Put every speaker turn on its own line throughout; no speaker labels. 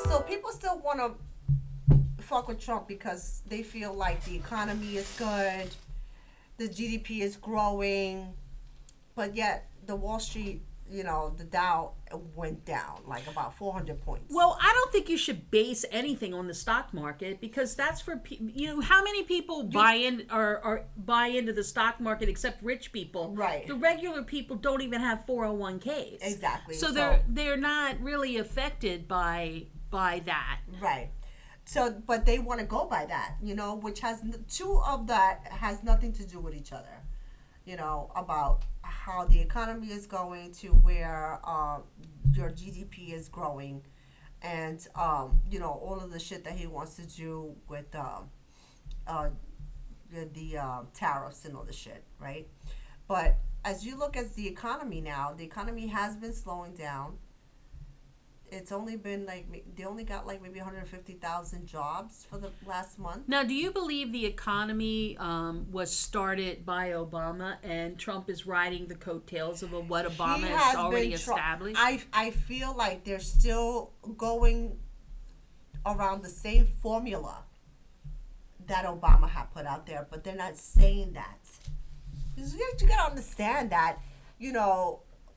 So people still want to fuck with Trump because they feel like the economy is good, the GDP is growing, but yet the Wall Street, the Dow went down like about 400 points.
Well, I don't think you should base anything on the stock market because that's for how many people buy in or buy into the stock market except rich people.
Right.
The regular people don't even have 401ks.
Exactly.
So they're not really affected by that.
Right. So, but they want to go by that, which has two of that has nothing to do with each other, about how the economy is going to where your GDP is growing, and all of the shit that he wants to do with the tariffs and all the shit, right? But as you look at the economy now, the economy has been slowing down. It's only been they only got maybe 150,000 jobs for the last month.
Now, do you believe the economy was started by Obama and Trump is riding the coattails of what Obama has already established?
I feel like they're still going around the same formula that Obama had put out there, but they're not saying that. You got to understand that,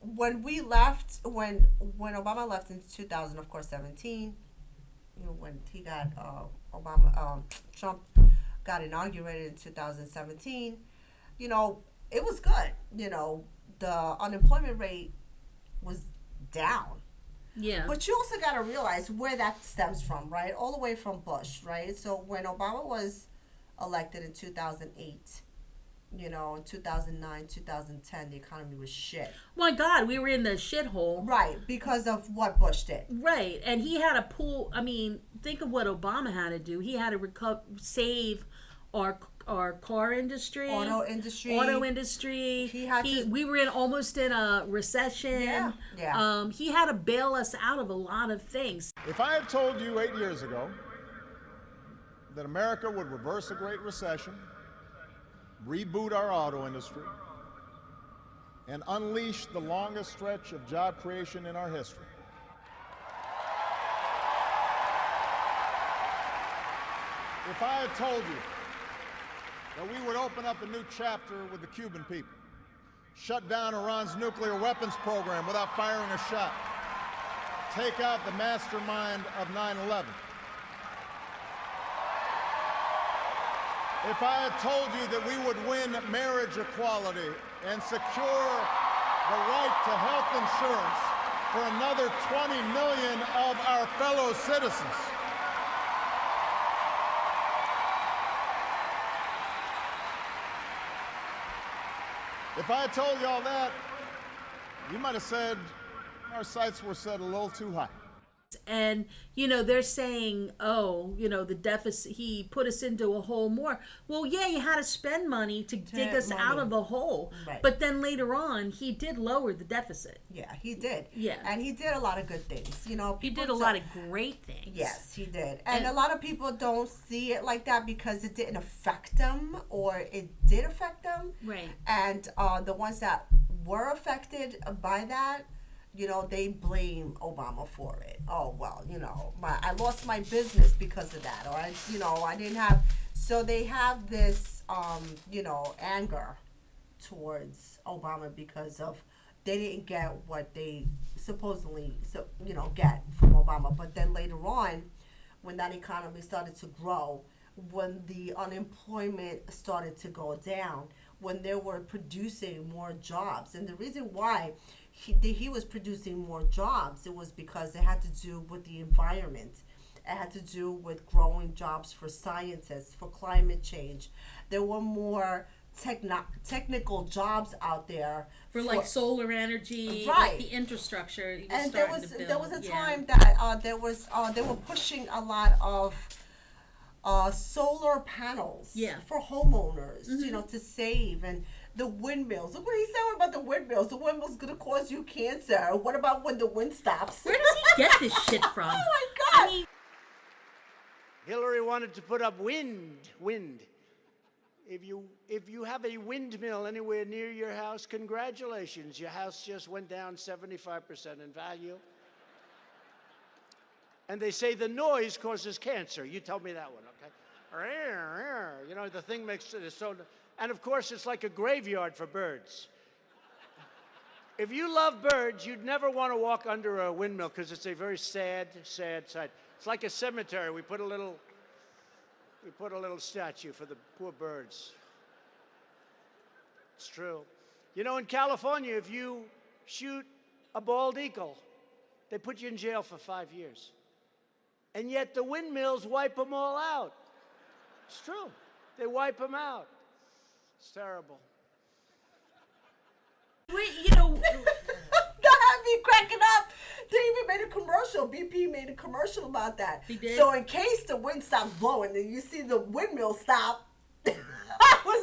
when we left, when Obama left in 2000, of course, 17, when he got Trump got inaugurated in 2017, it was good. The unemployment rate was down.
Yeah.
But you also got to realize where that stems from, right? All the way from Bush, right? So when Obama was elected in 2008, in 2009, 2010, the economy was shit.
My God, we were in the shithole.
Right, because of what Bush did.
Right, and he had to pull. I mean, think of what Obama had to do. He had to save our car industry,
auto industry.
We were almost in a recession.
Yeah.
He had to bail us out of a lot of things.
If I had told you 8 years ago that America would reverse a Great Recession, reboot our auto industry, and unleash the longest stretch of job creation in our history, if I had told you that we would open up a new chapter with the Cuban people, shut down Iran's nuclear weapons program without firing a shot, take out the mastermind of 9/11, if I had told you that we would win marriage equality and secure the right to health insurance for another 20 million of our fellow citizens, if I had told you all that, you might have said our sights were set a little too high.
And, they're saying, the deficit, he put us into a hole more. Well, yeah, you had to spend money to dig us out of a hole.
Right.
But then later on, he did lower the deficit.
Yeah, he did.
Yeah.
And he did a lot of good things.
He did a lot of great things.
Yes, he did. And a lot of people don't see it like that because it didn't affect them, or it did affect them.
Right.
And the ones that were affected by that, they blame Obama for it. Oh, well, I lost my business because of that. Or, I didn't have. So they have this, anger towards Obama because of they didn't get what they supposedly, get from Obama. But then later on, when that economy started to grow, when the unemployment started to go down, when they were producing more jobs. And the reason why he was producing more jobs, it was because it had to do with the environment. It had to do with growing jobs for scientists, for climate change. There were more technical jobs out there
for like solar energy,
right?
Like the infrastructure.
And there was a time that they were pushing a lot of solar panels for homeowners, to save, and the windmills. Look what he's saying about the windmills. The windmills going to cause you cancer. What about when the wind stops?
Where does he get this shit from?
Oh my God!
Hillary wanted to put up wind. If you have a windmill anywhere near your house, congratulations. Your house just went down 75% in value. And they say the noise causes cancer. You tell me that one, okay? You know, the thing makes it so... And of course, it's like a graveyard for birds. If you love birds, you'd never want to walk under a windmill because it's a very sad, sad sight. It's like a cemetery. We put a little statue for the poor birds. It's true. You know, in California, if you shoot a bald eagle, they put you in jail for 5 years. And yet the windmills wipe them all out. It's true. They wipe them out. It's terrible.
You know,
That had me cracking up. They even made a commercial. BP made a commercial about that.
He did?
So in case the wind stops blowing and you see the windmill stop, I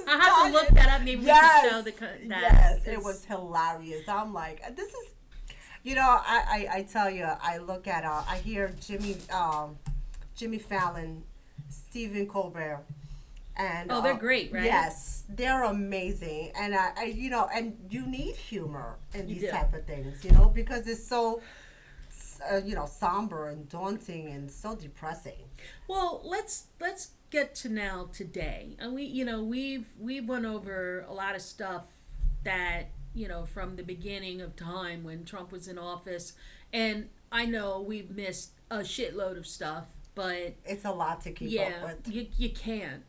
have to look that up. Maybe we can show that.
Yes, it was hilarious. I'm like, this is, you know, I tell you, I look at, I hear Jimmy Fallon, Stephen Colbert. And,
they're great, right?
Yes, they're amazing, and I you know, and you need humor in these type of things, you know, because it's so, you know, somber and daunting and so depressing.
Well, let's get to now today, and we've went over a lot of stuff that, you know, from the beginning of time when Trump was in office, and I know we've missed a shitload of stuff, but
it's a lot to keep up with.
you can't.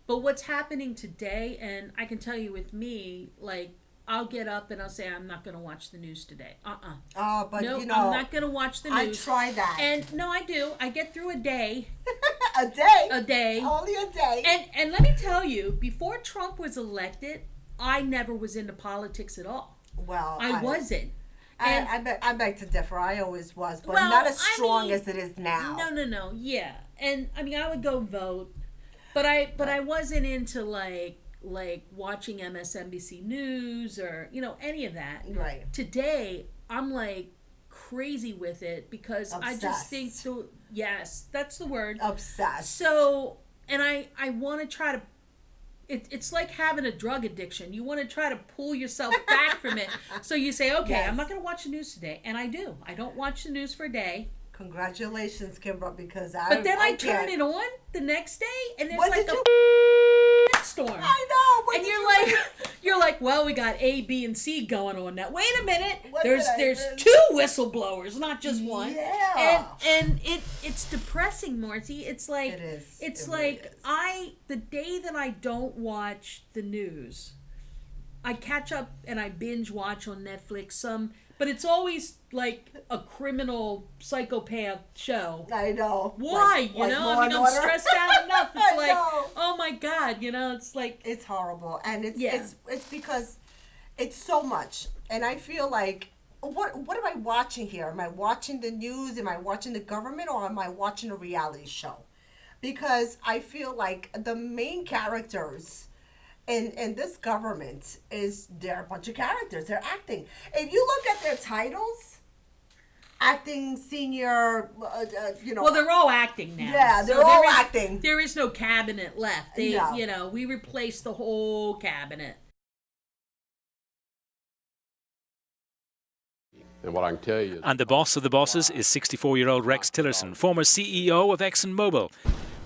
But what's happening today, and I can tell you with me, like, I'll get up and I'll say, I'm not going to watch the news today.
But
no,
you know,
I'm not going to watch the news.
I try that.
And no, I do. I get through a day.
A day?
A day.
Only a day.
And let me tell you, before Trump was elected, I never was into politics at all.
Well,
I wasn't.
I beg to differ. I always was, but
well,
not as strong as it is now.
No. Yeah. And I mean, I would go vote. But I wasn't into like watching MSNBC News or, you know, any of that.
Right.
Today I'm like crazy with it because
obsessed.
I just think yes, that's the word.
Obsessed.
So, and I want to try to it's like having a drug addiction. You want to try to pull yourself back from it. So you say, okay,
yes.
I'm not going to watch the news today. And I do. I don't watch the news for a day.
Congratulations, Kimber, because
But then I turn it on the next day, and there's
what
like a storm.
I know. What
And you're like, well, we got A, B, and C going on now. Wait a minute.
What
There's two whistleblowers, not just one.
Yeah.
And it's depressing, Marcy. It's like
it is.
It's
it
like
really is.
the day that I don't watch the news, I catch up and I binge watch on Netflix but it's always like a criminal psychopath show.
I know.
Why?
Like
I mean, I'm stressed out enough. It's like,
know.
oh my God, you know, it's like.
It's horrible. And it's because it's so much. And I feel like, what am I watching here? Am I watching the news? Am I watching the government? Or am I watching a reality show? Because I feel like the main characters in this government they're a bunch of characters. They're acting. If you look at their titles, acting senior, you know.
Well, they're all acting now.
Yeah, they're all acting.
There is no cabinet left. You know, we replaced the whole cabinet.
And what I can tell you.
And the boss of the bosses is 64-year-old Rex Tillerson, former CEO of ExxonMobil.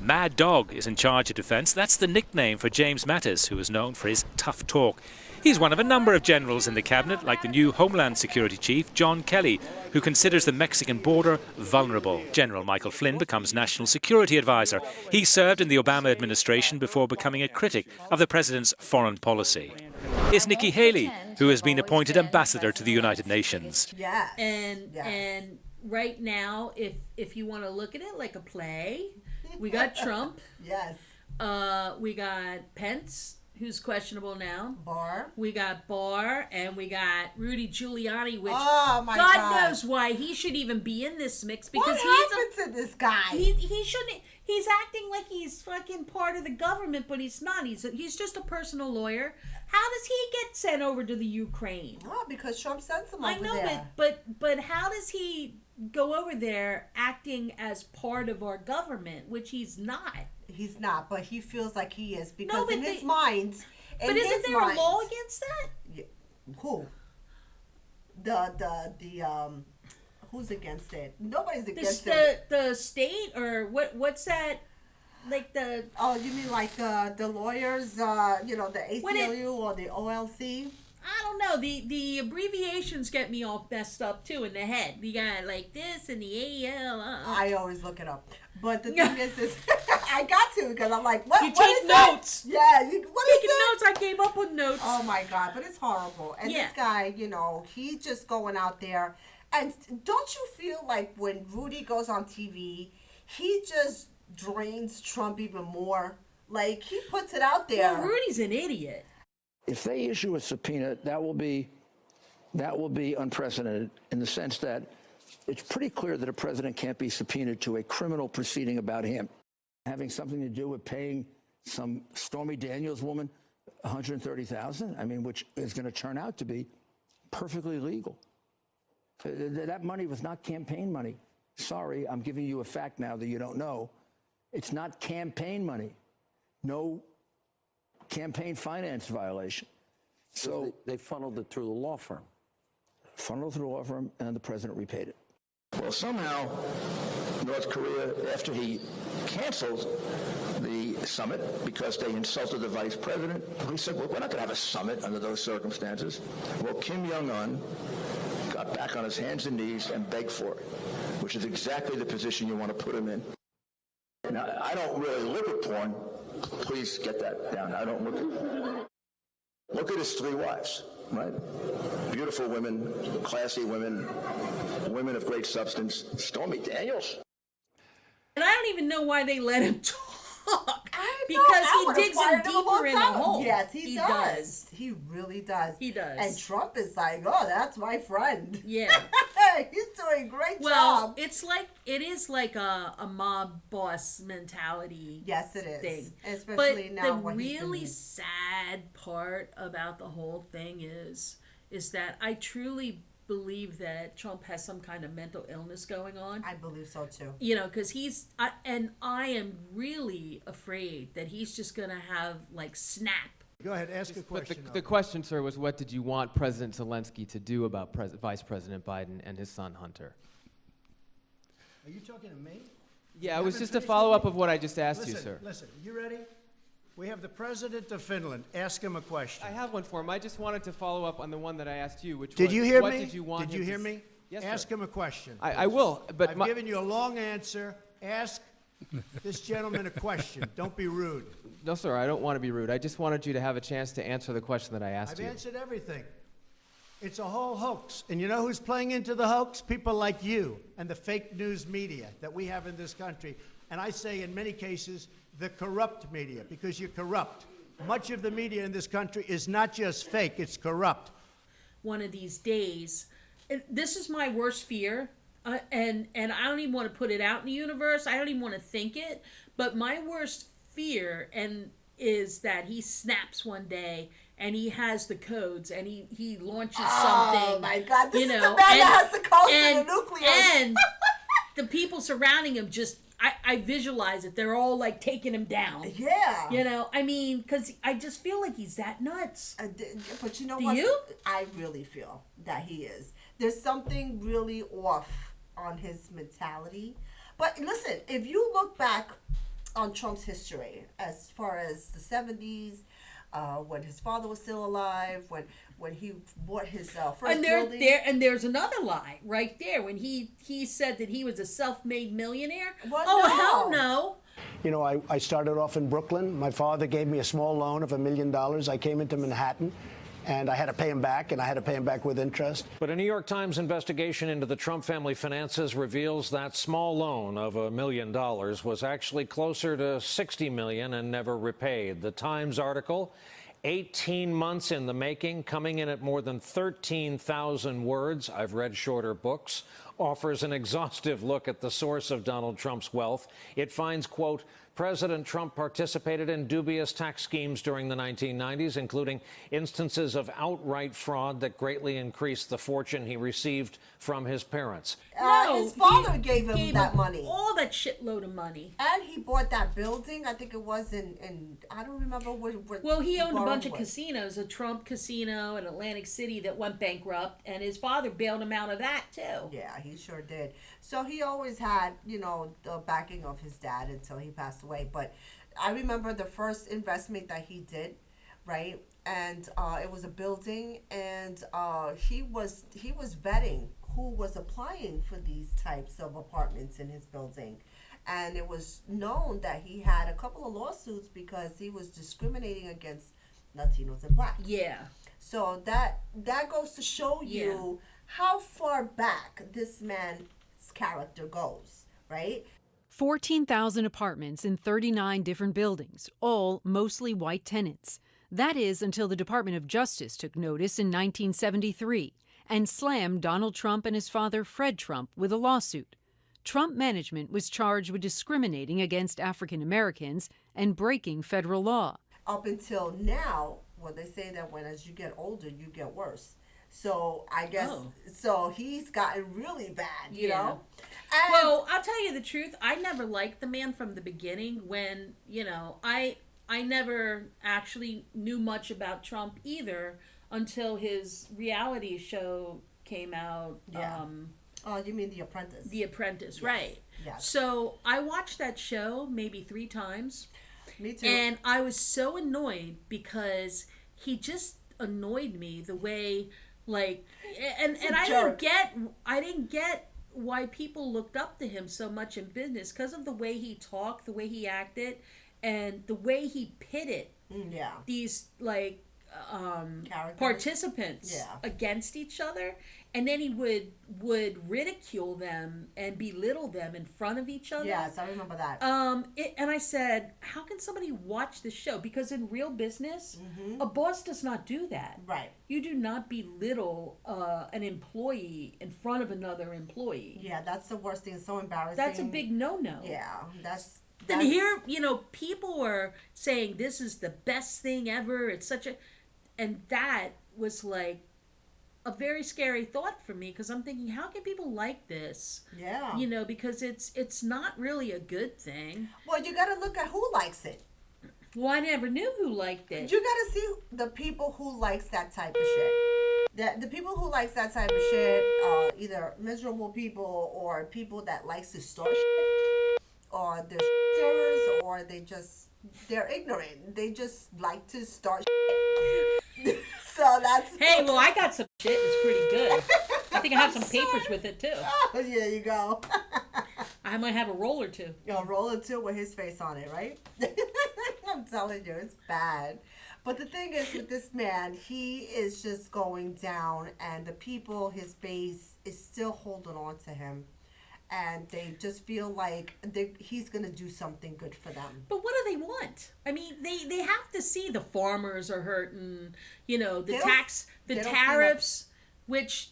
Mad Dog is in charge of defence. That's the nickname for James Mattis, who is known for his tough talk. He's one of a number of generals in the cabinet, like the new Homeland Security Chief, John Kelly, who considers the Mexican border vulnerable. General Michael Flynn becomes National Security Advisor. He served in the Obama administration before becoming a critic of the president's foreign policy. Is Nikki Haley, who has been appointed ambassador to the United Nations.
Yes.
And right now, if you want to look at it like a play, we got Trump.
Yes.
We got Pence, who's questionable now.
Barr.
We got Barr, and we got Rudy Giuliani, which
God
knows why he should even be in this mix because
what happened to this guy?
He shouldn't. He's acting like he's fucking part of the government, but he's not. He's just a personal lawyer. How does he get sent over to the Ukraine?
Oh, because Trump sends him over there.
I know, but how does he go over there acting as part of our government, which he's not?
He's not, but he feels like he is because in his mind.
But isn't there a law against that?
Yeah. Who? Who's against it? Nobody's against
the
it.
the state or what's that? Like the
Oh, you mean like the lawyers? You know, the ACLU or the OLC?
I don't know. The abbreviations get me all messed up too in the head. You got like this and the AL.
I always look it up. But the thing is I got to because I'm like, what?
You
what
take
is that?
notes.
Yeah, what is
Taking
it?
notes. I came up with notes.
Oh my God, but it's horrible. And
Yeah.
this guy, you know, he's just going out there. And don't you feel like when Rudy goes on TV, he just drains Trump even more? Like, he puts it out there.
Well, Rudy's an idiot.
If they issue a subpoena, that will be unprecedented in the sense that it's pretty clear that a president can't be subpoenaed to a criminal proceeding about him having something to do with paying some Stormy Daniels woman $130,000. I mean, which is going to turn out to be perfectly legal. That money was not campaign money. Sorry, I'm giving you a fact now that you don't know. It's not campaign money. No campaign finance violation. So
they funneled it through the law firm.
Funneled through the law firm, and the president repaid it. Well, somehow, North Korea, after he canceled the summit because they insulted the vice president, he said, well, we're not going to have a summit under those circumstances. Well, Kim Jong-un got back on his hands and knees and begged for it, which is exactly the position you want to put him in. Now, I don't really look at porn. Please get that down. I don't look at his three wives, right? Beautiful women, classy women, women of great substance. Stormy Daniels.
And I don't even know why they let him talk.
I know,
Because
I
he
would've
digs
fired
him
him a long
deeper in the
time.
hole.
Yes, he does. He really does.
He does.
And Trump is like, oh, that's my friend.
Yeah.
He's doing a great
Well,
job.
it is like a mob boss mentality.
Yes, it is.
Thing.
Especially
but
now
the
when he's
really
been-
sad part about the whole thing is that I truly believe that Trump has some kind of mental illness going on.
I believe so too.
You know, because I am really afraid that he's just gonna have like snap.
Go ahead, ask a
But
question.
the question, sir, was what did you want President Zelensky to do about Vice President Biden and his son Hunter?
Are you talking to me?
Yeah,
You
it was
haven't
just a
finished
follow-up
with
of
me?
what I just asked you,
Listen,
sir.
listen, you ready? We have the president of Finland. Ask him a question.
I have one for him. I just wanted to follow up on the one that I asked you, which
Did
was
you hear
what
me?
did you want
Did
him
you hear
to
me?
Yes,
Ask
sir.
him a question.
I will, but
I've given you a long answer. Ask this gentleman a question. Don't be rude.
no, sir, I don't want to be rude. I just wanted you to have a chance to answer the question that I asked
I've
you.
answered everything. It's a whole hoax. And you know who's playing into the hoax? People like you and the fake news media that we have in this country. And I say in many cases, the corrupt media, because you're corrupt. Much of the media in this country is not just fake, it's corrupt.
One of these days, this is my worst fear, and I don't even want to put it out in the universe. I don't even want to think it. But my worst fear is that he snaps one day and he has the codes and he launches something.
Oh my God! This
you
is
know,
the man that has the codes
and,
and the nucleus.
and the people surrounding him just. I visualize it. They're all like taking him down.
Yeah.
You know, I mean, because I just feel like he's that nuts.
But you know
Do
what?
you?
I really feel that he is. There's something really off on his mentality. But listen, if you look back on Trump's history, as far as the 70s, when his father was still alive, when he bought his first
And
building.
there's another lie right there when he said that he was a self-made millionaire.
Well,
oh
no.
hell no!
You know, I started off in Brooklyn. My father gave me a small loan of $1 million. I came into Manhattan, and I had to pay him back, and I had to pay him back with interest.
But a New York Times investigation into the Trump family finances reveals that small loan of $1 million was actually closer to $60 million and never repaid. The Times article, 18 months in the making, coming in at more than 13,000 words. I've read shorter books. Offers an exhaustive look at the source of Donald Trump's wealth. It finds, quote, President Trump participated in dubious tax schemes during the 1990s, including instances of outright fraud that greatly increased the fortune he received from his parents.
His father gave him that money.
All that shitload of money.
And he bought that building. I think it was in I don't remember what.
Well, he owned a
borough
bunch of
was.
casinos, a Trump casino in Atlantic City that went bankrupt, and his father bailed him out of that too.
Yeah, he he sure did. So he always had, you know, the backing of his dad until he passed away. But I remember the first investment that he did, right? And it was a building, and he was vetting who was applying for these types of apartments in his building. And it was known that he had a couple of lawsuits because he was discriminating against Latinos and blacks.
Yeah.
So that goes to show you how far back this man's character goes, right?
14,000 apartments in 39 different buildings, all mostly white tenants. That is until the Department of Justice took notice in 1973 and slammed Donald Trump and his father Fred Trump with a lawsuit. Trump management was charged with discriminating against African Americans and breaking federal law.
Up until now, well, they say that as you get older, you get worse. So I guess, so he's gotten really bad, you know? And
well, I'll tell you the truth. I never liked the man from the beginning when, you know, I never actually knew much about Trump either until his reality show came out.
Yeah. Oh, you mean The Apprentice?
The Apprentice,
yes.
right.
Yes.
So I watched that show maybe 3 times.
Me too.
And I was so annoyed because he just annoyed me the way, like, and I didn't get why people looked up to him so much in business because of the way he talked, the way he acted, and the way he pitted these like participants against each other, and then he would ridicule them and belittle them in front of each other.
Yes, I remember that.
And I said, how can somebody watch this show? Because in real business, a boss does not do that.
Right.
You do not belittle an employee in front of another employee.
Yeah, that's the worst thing. It's so embarrassing.
That's a big no-no.
Yeah, that's.
And here, you know, people are saying this is the best thing ever. It's such a, and that was like a very scary thought for me because I'm thinking, how can people like this?
Yeah.
You know, because it's not really a good thing.
Well, you got to look at who likes it.
Well, I never knew who liked it.
You got to see the people who likes that type of shit. The people who likes that type of shit, either miserable people or people that likes to start shit, or they're shitters, or they're ignorant. They just like to start shit. So that's...
Hey, well, I got some shit that's pretty good. I think I have some papers with it, too.
Oh, yeah, there you go.
I might have a roll or two.
A roll or two with his face on it, right? I'm telling you, it's bad. But the thing is with this man, he is just going down, and the people, his base, is still holding on to him. And they just feel like he's going to do something good for them.
But what do they want? I mean, they have to see the farmers are hurting, you know, the tariffs, which,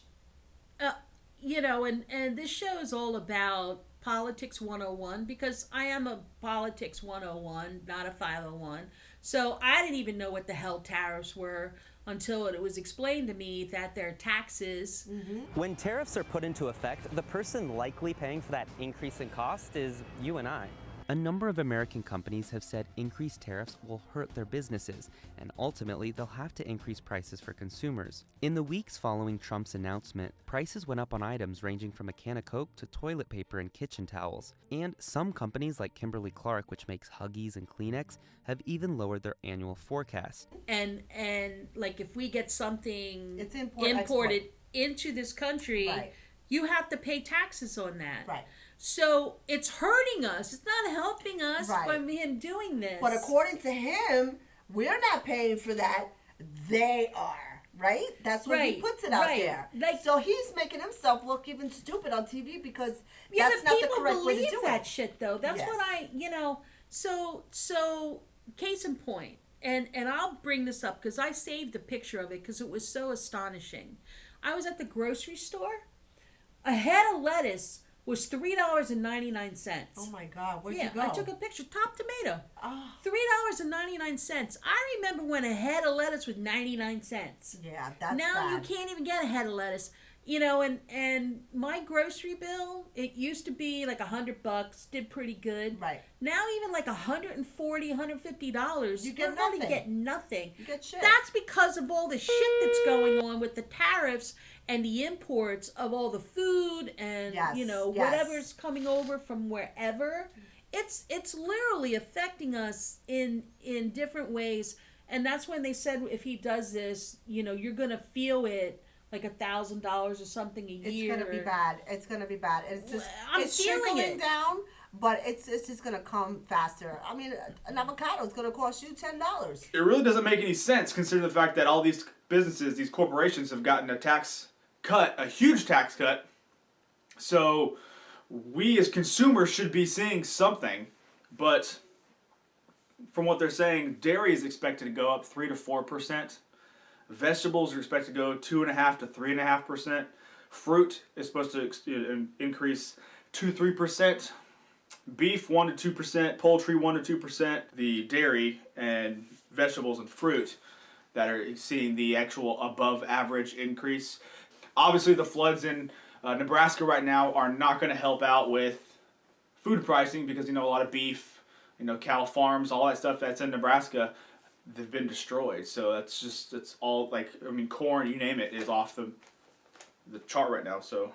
you know, and this show is all about Politics 101 because I am a Politics 101, not a 501. So I didn't even know what the hell tariffs were until it was explained to me that they're taxes.
When tariffs are put into effect, the person likely paying for that increase in cost is you and I. A number of American companies have said increased tariffs will hurt their businesses, and ultimately they'll have to increase prices for consumers. In the weeks following Trump's announcement, prices went up on items ranging from a can of Coke to toilet paper and kitchen towels. And some companies like Kimberly-Clark, which makes Huggies and Kleenex, have even lowered their annual forecast.
And like if we get something
it's
imported into this country,
right,
you have to pay taxes on that.
Right.
So it's hurting us. It's not helping us
right,
from him doing this.
But according to him, we're not paying for that. They are, right? That's what he puts it out there. Like, so he's making himself look even stupid on TV because that's not the correct way to do it.
People believe that shit, though. That's what I, you know. So case in point, and I'll bring this up because I saved a picture of it because it was so astonishing. I was at the grocery store. A head of lettuce was $3.99.
Oh my God, where'd you go?
I took a picture. Top tomato. $3.99. I remember when a head of lettuce was 99 cents.
Yeah, that's
now
bad.
You can't even get a head of lettuce. You know, and my grocery bill, it used to be like $100, did pretty good.
Right.
Now even like $140, $150,
You get
hardly
nothing.
get nothing.
You get shit.
That's because of all the shit that's going on with the tariffs and the imports of all the food and
Yes,
you know
yes.
whatever's coming over from wherever. It's literally affecting us in different ways, and that's when they said if he does this, you know, you're gonna feel it. Like $1,000 or something a year.
It's gonna be bad. It's gonna be bad. It's just
I'm
it's
feeling
trickling
it.
down, but it's just gonna come faster. I mean, an avocado is gonna cost you $10.
It really doesn't make any sense considering the fact that all these businesses, these corporations have gotten a tax cut, a huge tax cut. So we as consumers should be seeing something, but from what they're saying, dairy is expected to go up 3 to 4%. Vegetables are expected to go 2.5 to 3.5%. Fruit is supposed to increase 2-3%. Beef 1 to 2%. Poultry 1 to 2%. The dairy and vegetables and fruit that are seeing the actual above average increase. Obviously, the floods in Nebraska right now are not going to help out with food pricing because you know a lot of beef, you know, cow farms, all that stuff that's in Nebraska. They've been destroyed, so it's all like, I mean, corn, you name it, is off the chart right now. So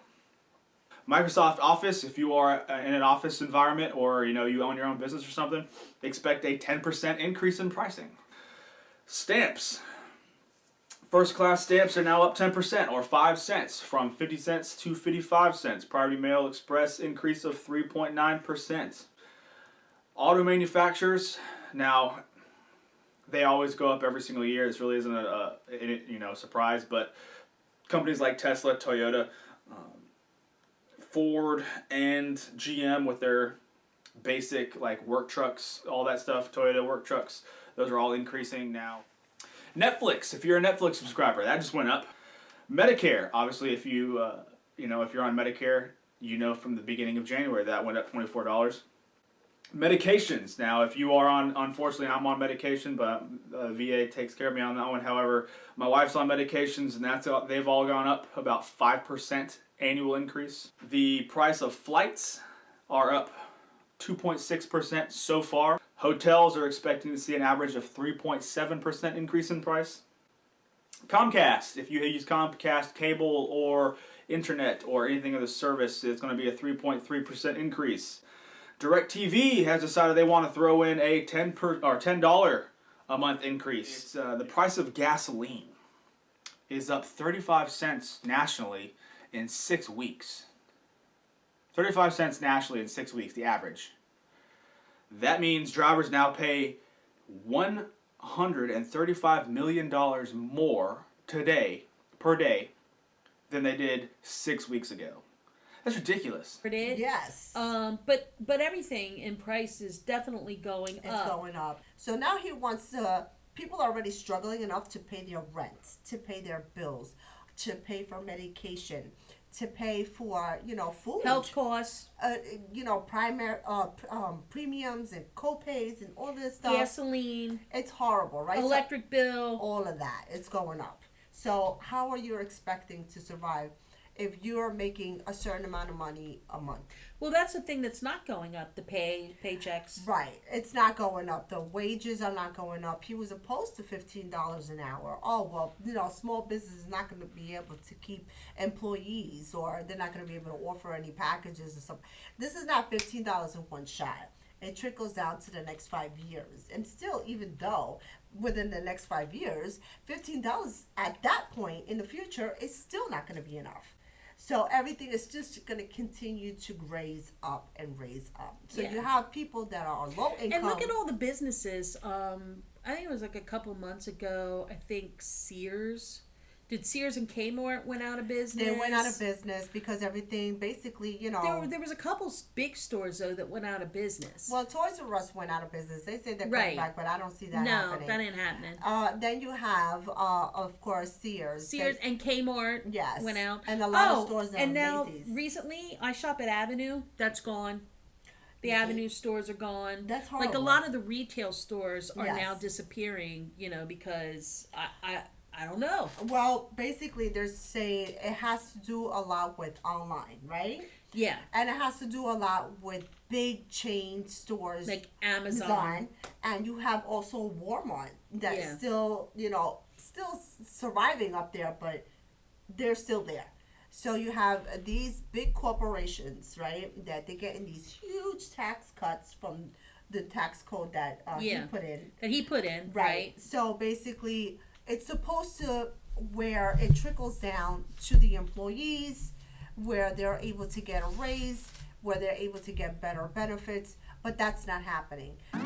Microsoft Office, if you are in an office environment or you know you own your own business or something, expect a 10% increase in pricing. Stamps, first class stamps are now up 10% or 5 cents from 50 cents to 55 cents. Priority Mail Express increase of 3.9%. Auto manufacturers, now they always go up every single year. This really isn't a surprise, but companies like Tesla, Toyota, Ford, and GM with their basic like work trucks, all that stuff, Toyota work trucks, those are all increasing now. Netflix, if you're a Netflix subscriber, that just went up. Medicare, obviously, if you if you're on Medicare, you know from the beginning of January that went up $24. Medications. Now, if you are on, unfortunately, I'm on medication, but VA takes care of me on that one. However, my wife's on medications, and they've all gone up about 5% annual increase. The price of flights are up 2.6% so far. Hotels are expecting to see an average of 3.7% increase in price. Comcast, if you use Comcast cable or internet or anything of the service, it's going to be a 3.3% increase. DirecTV has decided they want to throw in a $10 a month increase. The price of gasoline is up 35 cents nationally in 6 weeks. 35 cents nationally in 6 weeks, the average. That means drivers now pay $135 million more today, per day, than they did 6 weeks ago. That's ridiculous.
It is.
Yes.
But everything in price is definitely going up.
It's going up. So now he wants people are already struggling enough to pay their rent, to pay their bills, to pay for medication, to pay for, food.
Health costs.
Premiums and co-pays and all this stuff.
Gasoline.
It's horrible, right?
Electric bill.
All of that. It's going up. So how are you expecting to survive if you're making a certain amount of money a month?
Well, that's the thing that's not going up, the paychecks.
Right. It's not going up. The wages are not going up. He was opposed to $15 an hour. Oh, well, small business is not going to be able to keep employees, or they're not going to be able to offer any packages or something. This is not $15 in one shot. It trickles down to the next 5 years. And still, even though within the next 5 years, $15 at that point in the future is still not going to be enough. So everything is just going to continue to raise up and raise up. So you have people that are low income.
And look at all the businesses. I think it was like a couple months ago, I think Sears. Did Sears and Kmart went out of business?
They went out of business because everything basically,
There was a couple big stores, though, that went out of business.
Well, Toys R Us went out of business. They say they're coming back, but I don't see that happening.
No, that ain't happening.
Then you have, of course, Sears.
And Kmart went out.
And a lot of stores
and now,
Macy's.
Recently, I shop at Avenue. That's gone. The Avenue stores are gone.
That's horrible.
Like, a lot of the retail stores are now disappearing, because I don't know.
Well, basically, they're saying it has to do a lot with online, right?
Yeah.
And it has to do a lot with big chain stores
like Amazon.
And you have also Walmart that's still, still surviving up there, but they're still there. So you have these big corporations, right, that they're getting these huge tax cuts from the tax code that he put in.
Right.
So basically, it's supposed to where it trickles down to the employees, where they're able to get a raise, where they're able to get better benefits, but that's not happening.
There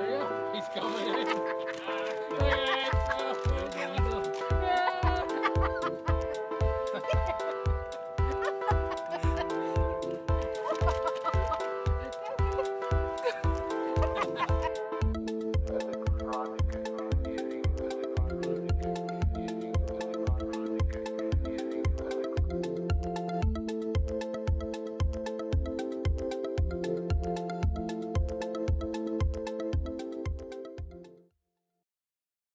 you go. He's coming in.